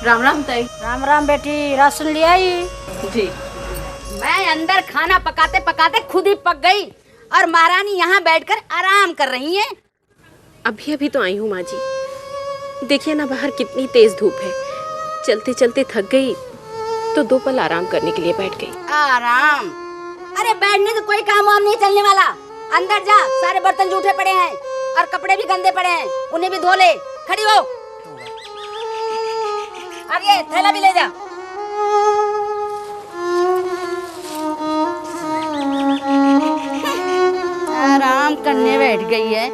राम राम ताई। राम राम बेटी, राशन ले आई? जी। मैं अंदर खाना पकाते पकाते खुद ही पक गई और महारानी यहाँ बैठकर आराम कर रही हैं। अभी अभी तो आई हूँ माँ जी। देखिए ना बाहर कितनी तेज धूप है। चलते चलते थक गई तो 2 पल आराम करने के लिए बैठ गई। आराम? अरे बैठने से कोई काम वाम नहीं चलने वाला। अंदर जा, सारे बर्तन जूठे पड़े हैं और कपड़े भी गंदे पड़े हैं, उन्हें भी धो ले। खड़ी हो, अब ये थैला भी ले जा। आराम करने बैठ गई है।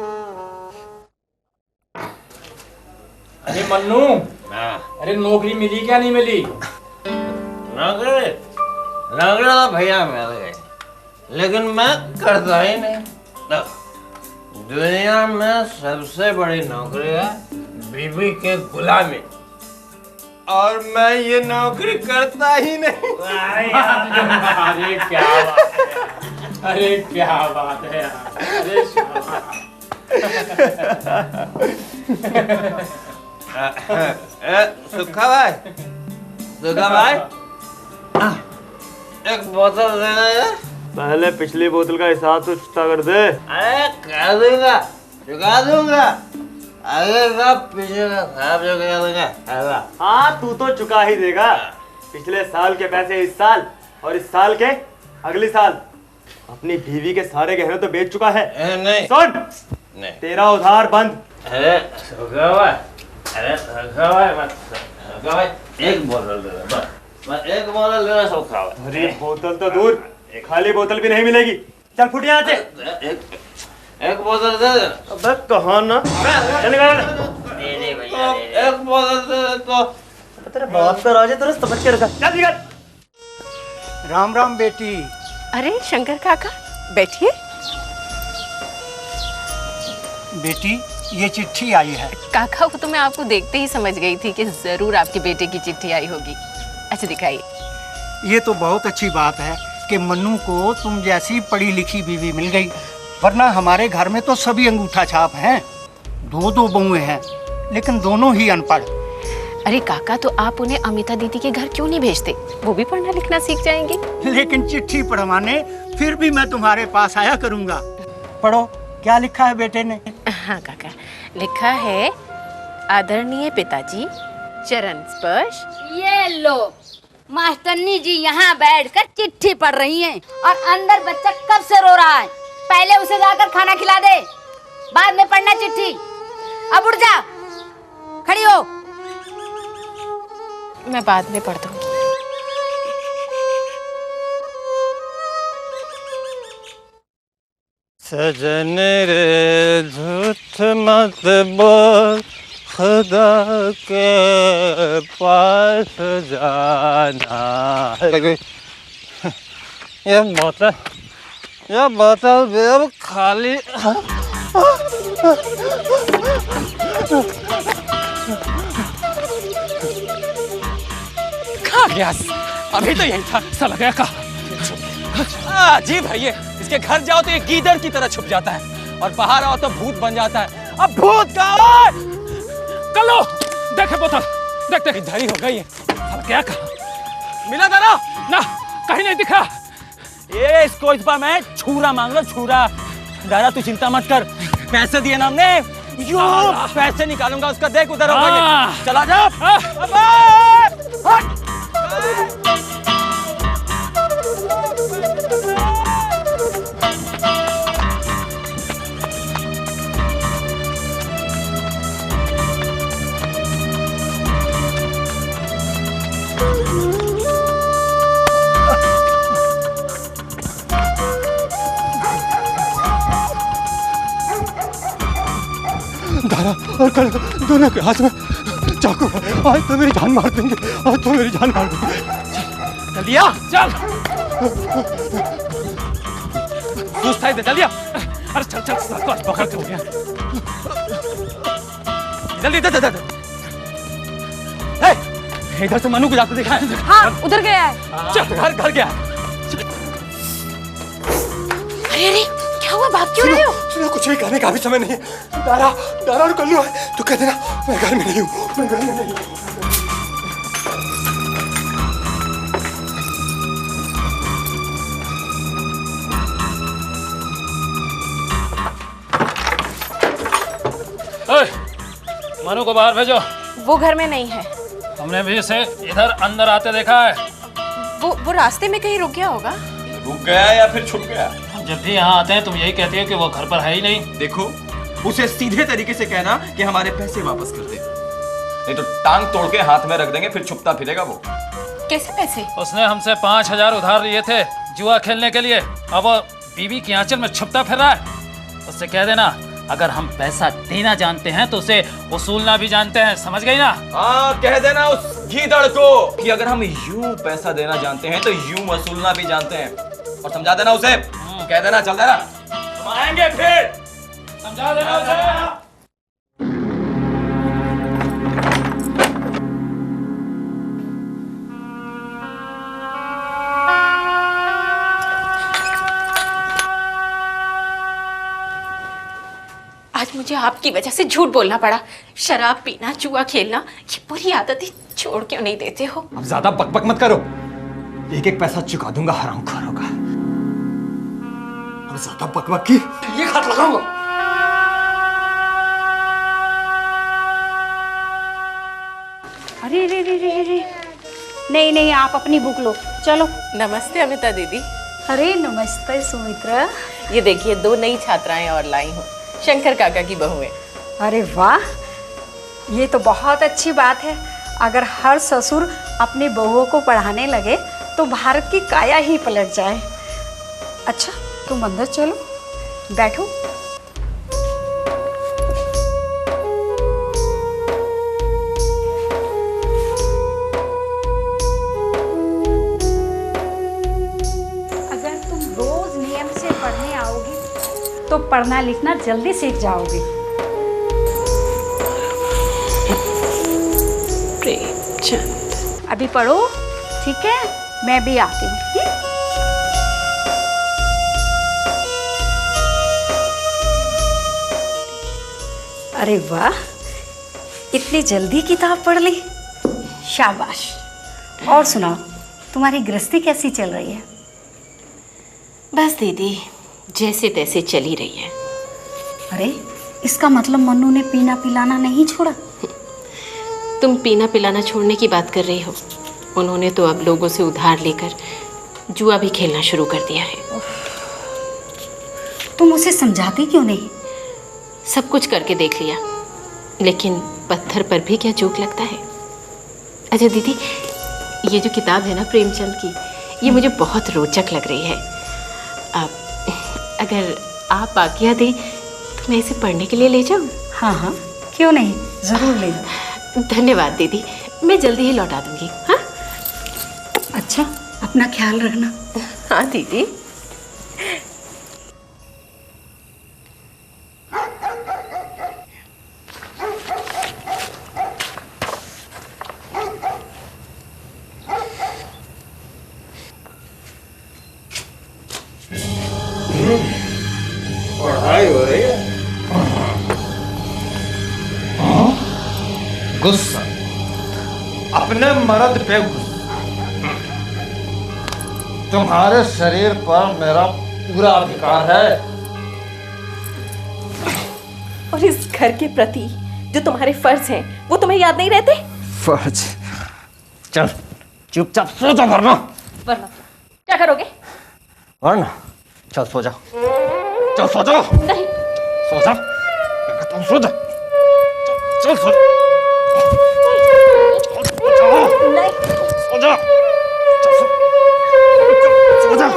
अरे मन्नू, अरे नौकरी मिली क्या नहीं मिली? नौकरी तो भैया मिल गई, लेकिन मैं करता ही नहीं। दुनिया में सबसे बड़ी नौकरी है बीवी के गुलामी, और मैं ये नौकरी करता ही नहीं। अरे क्या बात है, अरे क्या बात है यार, अरे सुखा भाई, सुखा भाई, एक बोतल देना है। पहले पिछली बोतल का हिसाब तो चुकता कर दे। अरे कर दूंगा, चुका दूंगा। आगे का पीछे का हिसाब जो कर दूंगा। हाँ तू तो चुका ही देगा। पिछले साल के पैसे इस साल और इस साल के अगले साल। अपनी बीवी के सारे गहने तो बेच चुका है। नहीं सुन, नहीं, तेरा उधार बंद। अरे सुखा भाई, अरे सुखा भाई, मत सुखा भाई, एक बोतल दे दे बस, एक बोतल दे दे सुखा भाई। अरे बोतल तो दूर, खाली बोतल भी नहीं मिलेगी। चल फुट यहाँ से। एक बोतल दे दे। अबे कहाँ ना, चल निकाल। दे दे भैया, एक बोतल दे दे तो। तेरे बाप का राज है, तेरे समझ के रखा। चल निकाल। राम राम बेटी। अरे शंकर काका, बैठिए। बेटी ये चिट्ठी आई है। काका को तो मैं आपको देखते ही समझ गई थी कि जरूर आपके बेटे की चिट्ठी आई होगी। अच्छा दिखाइए। ये तो बहुत अच्छी बात है कि मन्नू को तुम जैसी पढ़ी लिखी बीवी मिल गई, वरना हमारे घर में तो सभी अंगूठा छाप हैं। 2 बहुएं हैं, लेकिन दोनों ही अनपढ़। अरे काका, तो आप उन्हें अमिता दीदी के घर क्यों नहीं भेजते? वो भी पढ़ना लिखना सीख जाएंगे। लेकिन चिट्ठी पढ़वाने फिर भी मैं तुम्हारे पास आया करूंगा। पढ़ो, क्या लिखा है बेटे ने? हाँ काका, लिखा है आदरणीय पिताजी, चरण स्पर्श। ये लो, मास्टरनी जी यहाँ बैठकर चिट्ठी पढ़ रही हैं और अंदर बच्चा कब से रो रहा है। पहले उसे जाकर खाना खिला दे, बाद में पढ़ना चिट्ठी। अब उठ जा, खड़ी हो। मैं बाद में पढ़ दूंगी। सजन रे झूठ मत बोल, खुदा के पास जाना। ये बोतल भी अब खाली। खा गया, अभी तो यही था, साला गया कहाँ? अजीब है ये, इसके घर जाओ तो ये गीदड़ की तरह छुप जाता है और बाहर आओ तो भूत बन जाता है। अब भूत कहाँ है? कलो देखे बोतल, देख देख धरी हो गई है। साला गया कहाँ? मिला था ना, कहीं नहीं दिखा। ये इसको इस बार मैं छुरा मांग लो, छुरा। दादा तू चिंता मत कर, पैसे दिए ना हमने, पैसे निकालूंगा उसका। देख उधर होगा, चला जा। दारा और कल दोनों के हाथ में चाकू है। आज तो मेरी जान मार देंगे, आज तो मेरी जान मार देंगे। जल्दी आ, चल। सुस्त है, जल्दी आ। अरे चल चल, बस पकड़ के हो गया। जल्दी जल्दी। इधर से मनु को जाते दिखा। हाँ उधर गया है। चल, घर गया। अरे अरे, क्या हुआ? भाग क्यों रहे हो? सुनो, कुछ भी कहने का भी समय नहीं है। दारा और कल्लू है, तू कह देना मैं घर में नहीं हूँ, मैं घर में नहीं हूँ। मनु को बाहर भेजो। वो घर में नहीं है। हमने भी इसे इधर अंदर आते देखा है। वो रास्ते में कहीं रुक गया होगा। रुक गया या फिर छुप गया? हम जब भी यहाँ आते हैं तुम यही कहती है कि वो घर पर है ही नहीं। देखो, उसे सीधे तरीके से कहना कि हमारे पैसे वापस कर दे, नहीं तो टांग तोड़ के हाथ में रख देंगे, फिर छुपता फिरेगा वो। कैसे पैसे? उसने हमसे 5,000 उधार लिए थे जुआ खेलने के लिए। अब वो बीवी की आंचल में छुपता फिर रहा है। उससे कह देना अगर हम पैसा देना जानते हैं तो उसे वसूलना भी जानते हैं, समझ गई ना? हाँ, कह देना उस गीदड़ को कि अगर हम यूं पैसा देना जानते हैं तो यूं वसूलना भी जानते हैं, और समझा देना उसे। कह देना, चल देना, हम आएंगे फिर। समझा देना उसे। आज मुझे आपकी वजह से झूठ बोलना पड़ा। शराब पीना, जुआ खेलना, ये बुरी आदतें छोड़ क्यों नहीं देते हो? अब ज्यादा बकबक मत करो, एक एक पैसा चुका दूंगा हरामखोरों का। अब ज्यादा बकबक की ये हाथ लगाऊंगा। अरे रे रे रे रे, नहीं नहीं, आप अपनी बुक लो, चलो। नमस्ते अमिता दीदी। अरे नमस्ते सुमित्रा। ये देखिए 2 नई छात्राएं और लाई हूँ, शंकर काका की बहुएं। अरे वाह, ये तो बहुत अच्छी बात है। अगर हर ससुर अपनी बहुओं को पढ़ाने लगे तो भारत की काया ही पलट जाए। अच्छा तुम अंदर चलो, बैठो। अगर तुम रोज नियम से पढ़ने आओगी तो पढ़ना लिखना जल्दी सीख जाओगे। प्रेमचंद, अभी पढ़ो, ठीक है? मैं भी आती हूँ। अरे वाह, इतनी जल्दी किताब पढ़ ली, शाबाश। और सुनाओ, तुम्हारी गृहस्थी कैसी चल रही है? बस दीदी जैसे तैसे चली रही है। अरे इसका मतलब मन्नू ने पीना पिलाना नहीं छोड़ा? तुम पीना पिलाना छोड़ने की बात कर रही हो, उन्होंने तो अब लोगों से उधार लेकर जुआ भी खेलना शुरू कर दिया है। तुम उसे समझाती क्यों नहीं? सब कुछ करके देख लिया, लेकिन पत्थर पर भी क्या जोक लगता है। अच्छा दीदी, ये जो किताब है ना प्रेमचंद की, ये मुझे बहुत रोचक लग रही है। अगर आप आज्ञा दें तो मैं इसे पढ़ने के लिए ले जाऊं? हाँ हाँ, क्यों नहीं, ज़रूर ले जाओ। धन्यवाद दीदी, मैं जल्दी ही लौटा दूंगी। हाँ अच्छा, अपना ख्याल रखना। हाँ दीदी। पढ़ाई हो रही है। गुस्सा, अपने मर्द पे गुस्सा। तुम्हारे शरीर पर मेरा पूरा अधिकार है, और इस घर के प्रति जो तुम्हारे फर्ज हैं वो तुम्हें याद नहीं रहते? फर्ज? चल चुपचाप सो जा, वरना वरना क्या करोगे? वरना चल सो जा, चल सो जा। नहीं, सो जा, तुम सो जा, चल सो जा, नहीं, सो जा, सो जा, सो जा।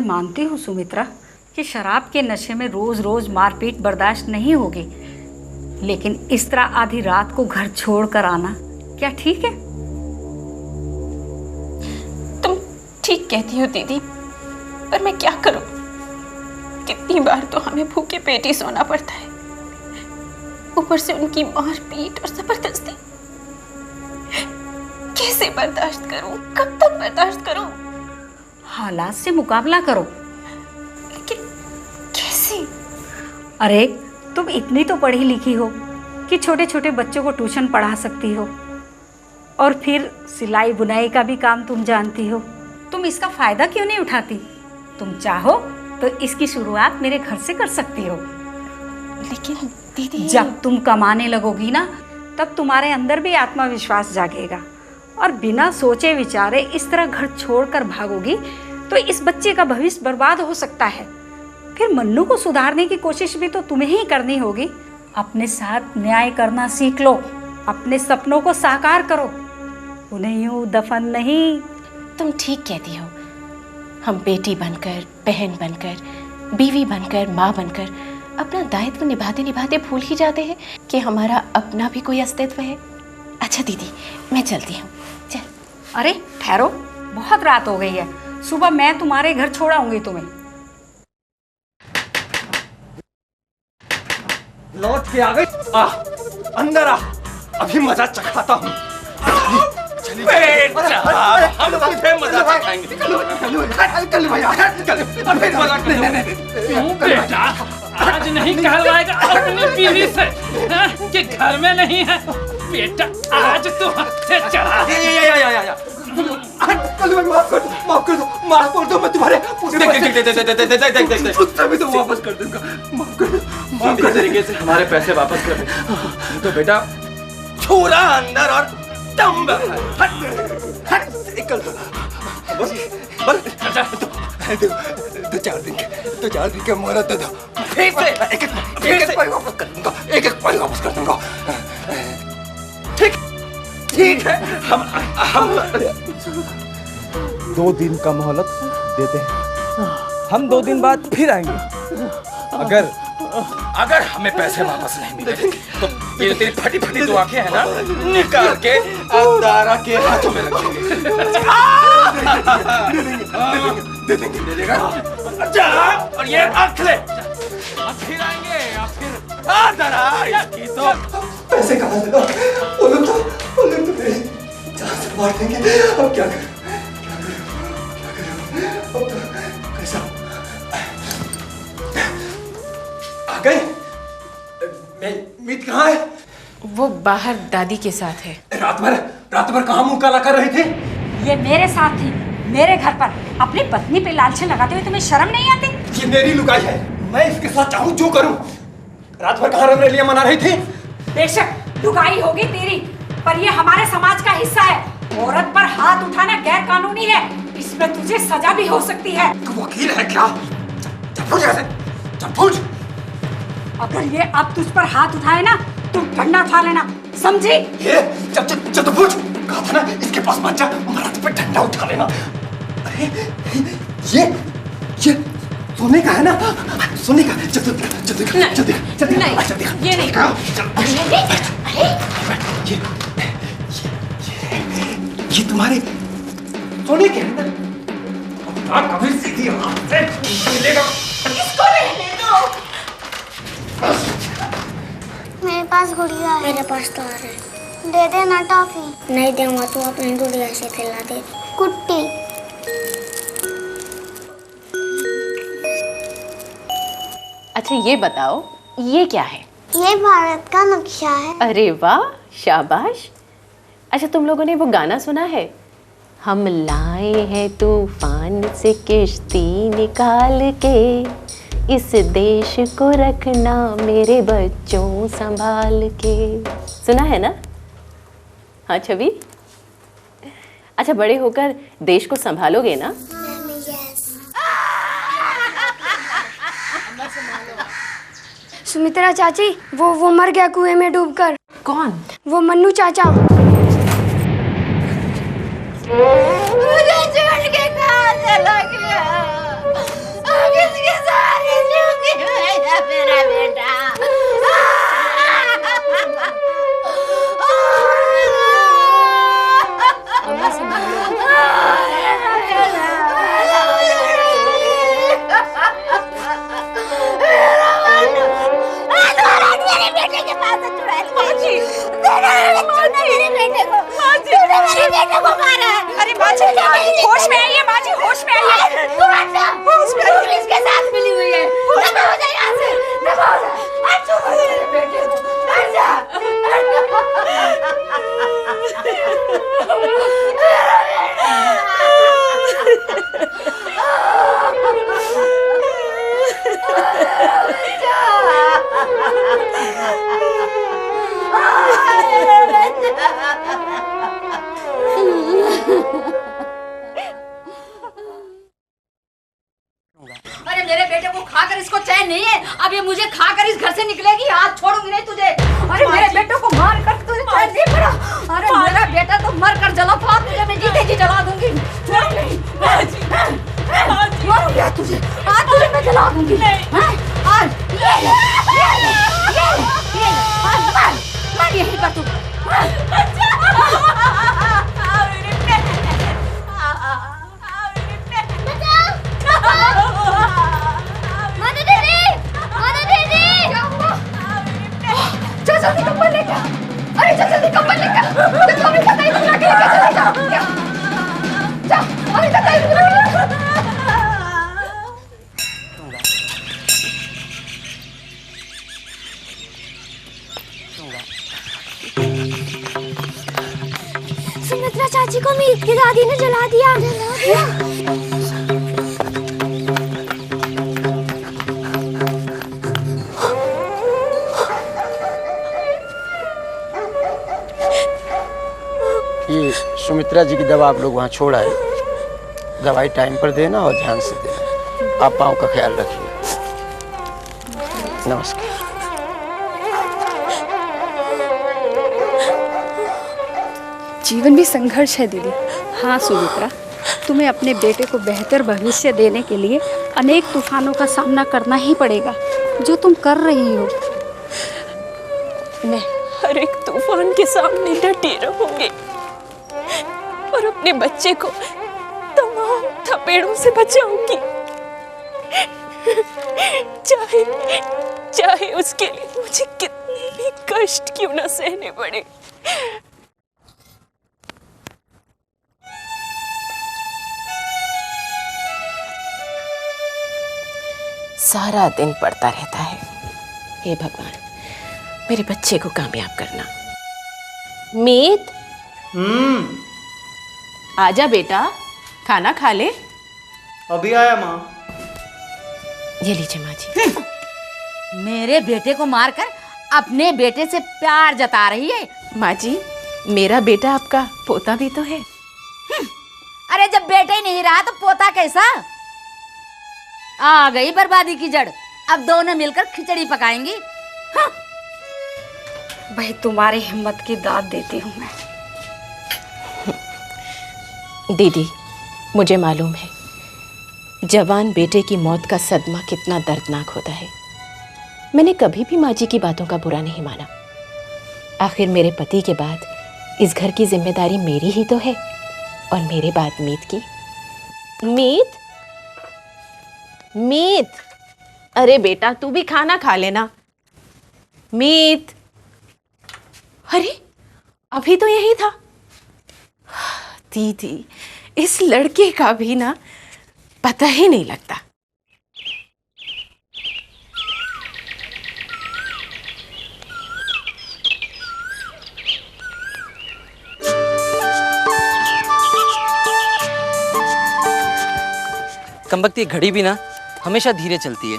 मानती हूँ सुमित्रा कि शराब के नशे में रोज रोज मारपीट बर्दाश्त नहीं होगी, लेकिन इस तरह आधी रात को घर छोड़कर आना क्या ठीक है? तुम ठीक कहती हो दीदी, पर मैं क्या करूं? कितनी बार तो हमें भूखे पेट ही सोना पड़ता है, ऊपर से उनकी मारपीट और जबरदस्ती। कैसे बर्दाश्त करूं? कब तक बर्दाश्त करूं? हालात से मुकाबला करो। लेकिन कैसे? अरे तुम इतनी तो पढ़ी लिखी हो कि छोटे छोटे बच्चों को ट्यूशन पढ़ा सकती हो, और फिर सिलाई बुनाई का भी काम तुम जानती हो। तुम इसका फायदा क्यों नहीं उठाती? तुम चाहो तो इसकी शुरुआत मेरे घर से कर सकती हो। लेकिन दीदी, जब तुम कमाने लगोगी ना, तब तुम्हारे अंदर भी आत्मविश्वास जागेगा, और बिना सोचे विचारे इस तरह घर छोड़कर भागोगी तो इस बच्चे का भविष्य बर्बाद हो सकता है। फिर मन्नू को सुधारने की कोशिश भी तो तुम्हें ही करनी होगी। अपने साथ न्याय करना सीख लो, अपने सपनों को साकार करो, उन्हें यूं दफन नहीं। तुम ठीक कहती हो। हम बेटी बनकर, बहन बनकर, बीवी बनकर, माँ बनकर अपना दायित्व निभाते निभाते भूल ही जाते हैं कि हमारा अपना भी कोई अस्तित्व है। अच्छा दीदी, मैं चलती हूँ। चल। अरे ठहरो, बहुत रात हो गई है, सुबह मैं तुम्हारे घर छोड़ आऊंगी तुम्हें। लौट के आ गई। अंदर आ, अभी मजा चखाता हूँ। हम तुझे मजा चखाएंगे। बेटा, आज नहीं कहलवाएगा अपनी बीवी से कि घर में नहीं है। बेटा, आज तो हफ्ते चला। माफ कर दो, मैं तुम्हारे देख तो वापस कर दूंगा। माफ कर दो, तरीके से हमारे पैसे वापस कर दे। तो बेटा छूरा अंदर और दम निकल। दो चार दिन के मोहलत दे दो, एक पैसा वापस कर दूंगा, एक पैसा वापस कर दूंगा। ठीक है, हम 2 दिन का मोहलत देते हैं। हम 2 दिन बाद फिर आएंगे। अगर हमें पैसे वापस नहीं मिले तो ये जो तेरी फटी फटी 2 आंखें हैं ना, निकाल के दारा के हाथों में रखेंगे। दे देगा। अच्छा, और ये आंख ले, अब फिर आएंगे, अब फिर दारा इसकी तो पैसे कहाँ से ला? वो लोग तो मेरी जान से मार देंगे। अब क्या करूं? अब तो कैसा? आ गए? मीत कहाँ है? वो बाहर दादी के साथ है। रात भर कहाँ मुंह काला कर रहे थे? ये मेरे साथ थी, मेरे घर पर अपनी पत्नी पे लालची लगाते हुए तुम्हें शर्म नहीं आती? ये मेरी लुगाई है, मैं इसके साथ चाहूँ जो करूँ। रात भर कहाँ रंगरेलियां मना रही थी? बेशक लुगाई होगी तेरी, पर ये हमारे समाज का हिस्सा है। औरत पर हाथ उठाना गैर कानूनी है, इसमें तुझे सजा भी हो सकती है। तू वकील है क्या? पूछ। अगर ये अब तुझ पर हाथ उठाए ना, तुम डंडा उठा लेना, समझी? ये जब तो पूछ। कहा था ना इसके पास मत जा, महाराज पे डंडा उठा लेना। अरे ये सोने का है ना? सोने का। ये नहीं। ये तुम्हारे सोने के है ना? कभी सीधी हाथ से मिलेगा। इसको रहने दो। मेरे पास गुड़िया है। मेरे पास तो है। दे दे ना टॉफी। नहीं दूंगा, तू अपनी गुड़िया से खिला दे। कुट्टी। अच्छा ये बताओ, ये क्या है? ये भारत का नक्शा है। अरे वाह, शाबाश। अच्छा तुम लोगों ने वो गाना सुना है, हम लाए हैं तूफान से किश्ती निकाल के, इस देश को रखना मेरे बच्चों संभाल के। सुना है ना? हाँ छवि, अच्छा बड़े होकर देश को संभालोगे ना? सुमित्रा चाची, वो मर गया कुएं में डूबकर। कौन? वो मन्नू चाचा। मुझे छोड़ के कहाँ चला गया? अरे मेरे बेटे को खाकर इसको चैन नहीं है, अब ये मुझे खाकर इस घर से निकलेगी, हाथ छोड़ूंगी नहीं तुझे। अरे मेरे बेटे को मार कर तुझे चैन नहीं पड़ा। अरे मेरा बेटा तो मर कर जला था, तुझे मैं जीते जी जला दूंगी। मारूंगी आज तुझे, आज तुझे मैं जला दूंगी। आज मार यहीं पर तू। चल जल्दी कंबल लेके आ। अरे चल जल्दी कंबल लेके आ। चल अभी तक नहीं बुला के लेके चले जाओ। चल अभी तक नहीं बुला। सुमित्रा चाची को मीत की दादी ने जला दिया। ये सुमित्रा जी की दवा आप लोग वहाँ छोड़ आए। दवाई टाइम पर देना और ध्यान से देना। आप पाँव का ख्याल रखिए। नमस्कार। जीवन भी संघर्ष है दीदी। हाँ सुमित्रा, तुम्हें अपने बेटे को बेहतर भविष्य देने के लिए अनेक तूफानों का सामना करना ही पड़ेगा, जो तुम कर रही हो। मैं हर एक तूफान के सामने डटी रहूंगी और अपने बच्चे को तमाम थपेड़ों से बचाऊंगी, चाहे उसके लिए मुझे कितने भी कष्ट क्यों न सहने पड़े। सारा दिन पड़ता रहता है, हे भगवान मेरे बच्चे को कामयाब करना। मीत, आजा बेटा, खाना खा ले। अभी आया माँ। ये लीजिए माँ जी। मेरे बेटे को मारकर अपने बेटे से प्यार जता रही है। माँ जी, मेरा बेटा आपका पोता भी तो है। अरे जब बेटा ही नहीं रहा तो पोता कैसा? आ गई बर्बादी की जड़। अब दोनों मिलकर खिचड़ी पकाएंगी। हाँ। भाई तुम्हारी हिम्मत की दाद देती हूँ मैं। दीदी, मुझे मालूम है जवान बेटे की मौत का सदमा कितना दर्दनाक होता है। मैंने कभी भी माँ जी की बातों का बुरा नहीं माना। आखिर मेरे पति के बाद इस घर की जिम्मेदारी मेरी ही तो है, और मेरे बाद मीत की। मीत, मीत, अरे बेटा तू भी खाना खा लेना। मीत, अरे अभी तो यही था। दीदी, इस लड़के का भी ना पता ही नहीं लगता। कमबख्ती घड़ी भी ना हमेशा धीरे चलती है।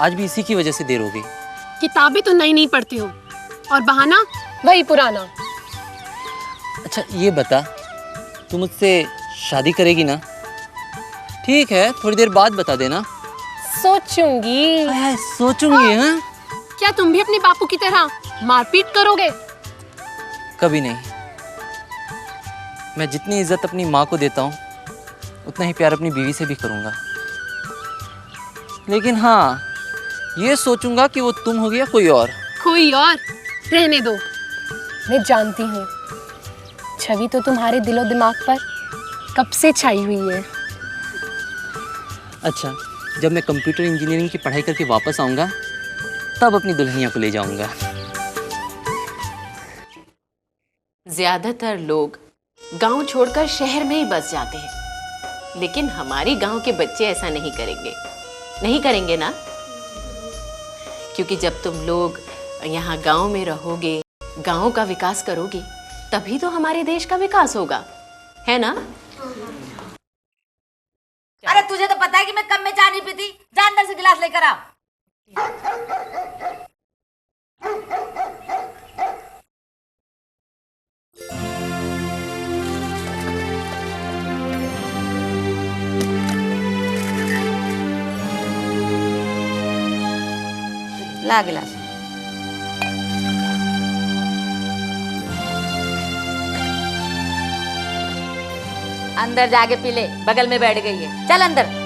आज भी इसी की वजह से देर हो गई। किताबें तो नई नहीं पढ़ती हो और बहाना वही पुराना। अच्छा ये बता, तू मुझसे शादी करेगी ना? ठीक है, थोड़ी देर बाद बता देना। सोचूंगी। सोचूंगी? हाँ, क्या तुम भी अपने बापू की तरह मारपीट करोगे? कभी नहीं। मैं जितनी इज्जत अपनी माँ को देता हूँ उतना ही प्यार अपनी बीवी से भी करूँगा। लेकिन हाँ, ये सोचूंगा कि वो तुम होगी या कोई और। कोई और? रहने दो। मैं जानती हूँ छवि तो तुम्हारे दिलो दिमाग पर कब से छाई हुई है। अच्छा, जब मैं कंप्यूटर इंजीनियरिंग की पढ़ाई करके वापस आऊँगा तब अपनी दुल्हनिया को ले जाऊँगा। ज्यादातर लोग गांव छोड़कर शहर में ही बस जाते हैं, लेकिन हमारी गांव के बच्चे ऐसा नहीं करेंगे। नहीं करेंगे ना? क्योंकि जब तुम लोग यहाँ गांव में रहोगे, गांव का विकास करोगे, तभी तो हमारे देश का विकास होगा, है ना? अरे तुझे तो पता है कि मैं कम में चाय नहीं पीती। जा अंदर से गिलास लेकर आ। ला गिलास। अंदर जाके पी ले, बगल में बैठ गई है, चल अंदर।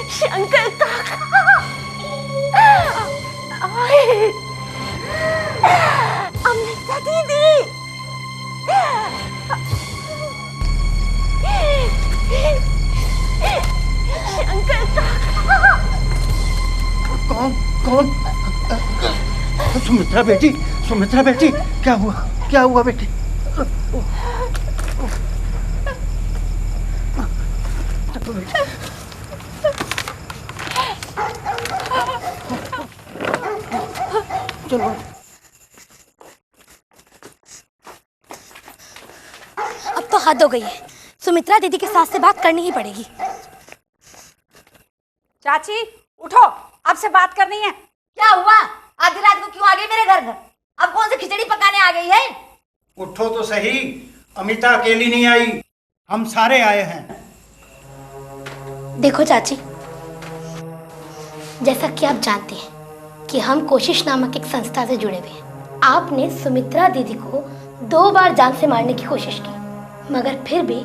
शंकर काका, अमृता दीदी, शंकर काका। कौन कौन? सुमित्रा बेटी, सुमित्रा बेटी, क्या हुआ? क्या हुआ बेटी? चलो। अब तो हद हो गई है, सुमित्रा दीदी के साथ से बात करनी ही पड़ेगी। चाची उठो, आपसे बात करनी है। क्या हुआ? आधी रात को क्यों आ गई मेरे घर? अब कौन सी खिचड़ी पकाने आ गई है? उठो तो सही, अमिता अकेली नहीं आई, हम सारे आए हैं। देखो चाची, जैसा कि आप जानते हैं कि हम कोशिश नामक एक संस्था से जुड़े हुए हैं। आपने सुमित्रा दीदी को 2 बार जान से मारने की कोशिश की, मगर फिर भी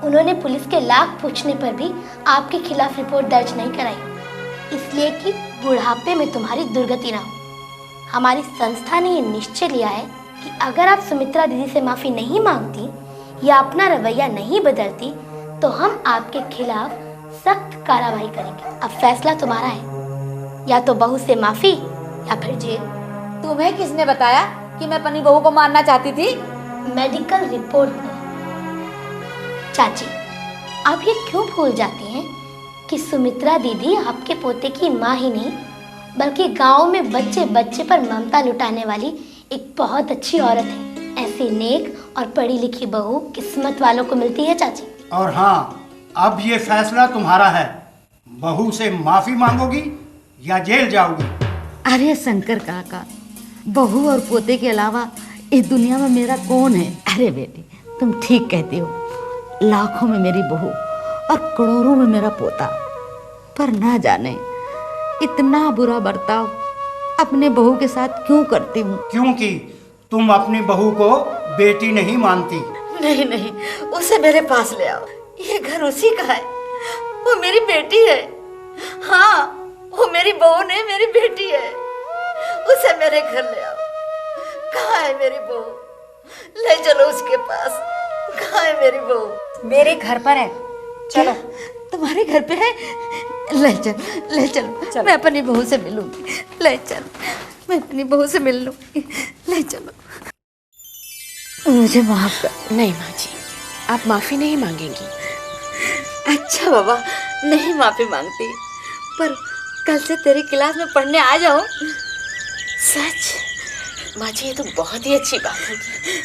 उन्होंने पुलिस के लाख पूछने पर भी आपके खिलाफ रिपोर्ट दर्ज नहीं कराई, इसलिए कि बुढ़ापे में तुम्हारी दुर्गति ना हो। हमारी संस्था ने ये निश्चय लिया है कि अगर आप सुमित्रा दीदी से माफ़ी नहीं मांगती या अपना रवैया नहीं बदलती तो हम आपके खिलाफ सख्त कार्रवाई करेंगे। अब फैसला तुम्हारा है, या तो बहू से माफी या फिर जेल। तुम्हें किसने बताया कि मैं अपनी बहू को मारना चाहती थी? मेडिकल रिपोर्ट में। चाची, आप ये क्यों भूल जाती हैं कि सुमित्रा दीदी आपके पोते की माँ ही नहीं बल्कि गांव में बच्चे बच्चे पर ममता लुटाने वाली एक बहुत अच्छी औरत है। ऐसी नेक और पढ़ी लिखी बहू किस्मत वालों को मिलती है चाची। और हाँ, अब ये फैसला तुम्हारा है, बहू से माफी मांगोगी या जेल जाओगी? अरे शंकर काका, बहू और पोते के अलावा इस दुनिया में मेरा कौन है? अरे बेटी, तुम ठीक कहती हो, लाखों में मेरी बहू और करोड़ों में मेरा पोता, पर ना जाने इतना बुरा बर्ताव अपने बहू के साथ क्यों करती हूँ। क्योंकि तुम अपनी बहू को बेटी नहीं मानती। नहीं नहीं, उसे मेरे पास ले आओ, ये घर उसी का है, वो मेरी बेटी है। हाँ, वो मेरी बहू नहीं, मेरी बेटी है, उसे मेरे घर ले आओ। कहाँ है मेरी बहू? ले चलो उसके पास। कहाँ है मेरी बहू? मेरे घर पर है, चलो। तुम्हारे घर पे है? ले चल, ले चलो, मैं अपनी बहू से मिलूंगी। ले चल, मैं अपनी बहू से मिल लूंगी। ले चलो। मुझे माफ कर। नहीं माँ जी, आप माफी नहीं मांगेंगी। अच्छा बाबा, नहीं माफी मांगती, पर कल से तेरी क्लास में पढ़ने आ जाऊं। सच? माँ जी, ये तो बहुत ही अच्छी बात होगी।